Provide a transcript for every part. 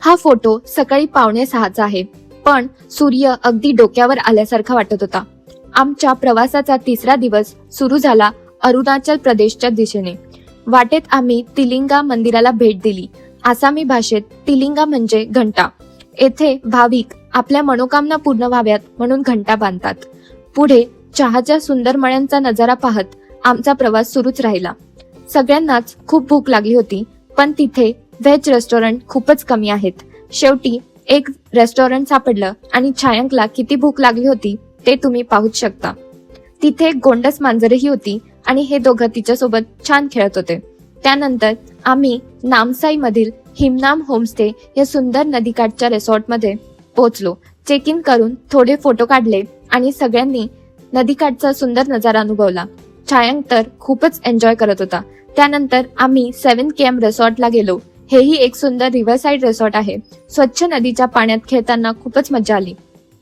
हा फोटो सकाळी 5:45चा आहे, पण सूर्य अगदी डोक्यावर आल्यासारखा वाटत होता. आमच्या प्रवासाचा तिसरा दिवस सुरू झाला अरुणाचल प्रदेशच्या दिशेने. वाटेत आम्ही तिलिंगा मंदिराला भेट दिली. आसामी भाषेत तिलिंगा म्हणजे घंटा. येथे भाविक आपल्या मनोकामना पूर्ण व्हाव्यात म्हणून घंटा बांधतात. पुढे चहाच्या सुंदर मळ्यांचा नजारा पाहत आमचा प्रवास सुरूच राहिला. सगळ्यांनाच खूप भूक लागली होती, पण तिथे व्हेज रेस्टॉरंट खूपच कमी आहेत. शेवटी एक रेस्टॉरंट सापडलं आणि छायांकला किती भूक लागली होती ते तुम्ही पाहूच शकता. तिथे एक गोंडस मांजरही होती आणि हे दोघं तिच्यासोबत छान खेळत होते. त्यानंतर आम्ही नामसाई मधील हिमनाम होमस्टे या सुंदर नदीकाठच्या रिसॉर्टमध्ये पोहोचलो. चेक इन करून थोडे फोटो काढले आणि सगळ्यांनी नदीकाठचा सुंदर नजारा अनुभवला. छायांक तर खूपच एन्जॉय करत होता. त्यानंतर आम्ही 7 KM रिसॉर्टला गेलो. हेही एक सुंदर रिव्हरसाइड रिसॉर्ट आहे. स्वच्छ नदीच्या पाण्यात खेळताना खूपच मजा आली.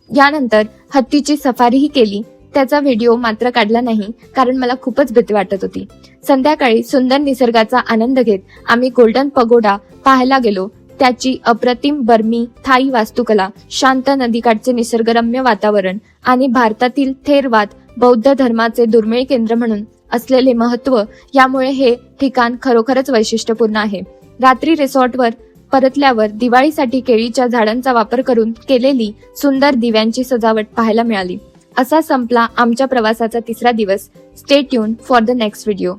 यानंतर हत्तीची सफारीही केली. त्याचा व्हिडिओ मात्र काढला नाही, कारण मला खूपच भीती वाटत होती. संध्याकाळी सुंदर निसर्गाचा आनंद घेत आम्ही गोल्डन पगोडा पाहायला गेलो. त्याची अप्रतिम बर्मी थाई वास्तुकला, शांत नदीकाठचे निसर्गरम्य वातावरण आणि भारतातील थेरवाद बौद्ध धर्माचे दुर्मिळ केंद्र म्हणून असलेले महत्त्व यामुळे हे ठिकाण खरोखरच वैशिष्ट्यपूर्ण आहे. रात्री रिसॉर्टवर परतल्यावर दिवाळीसाठी केळीच्या झाडांचा वापर करून केलेली सुंदर दिव्यांची सजावट पाहायला मिळाली. असा संपला आमच्या प्रवासाचा तिसरा दिवस. Stay tune for the next video.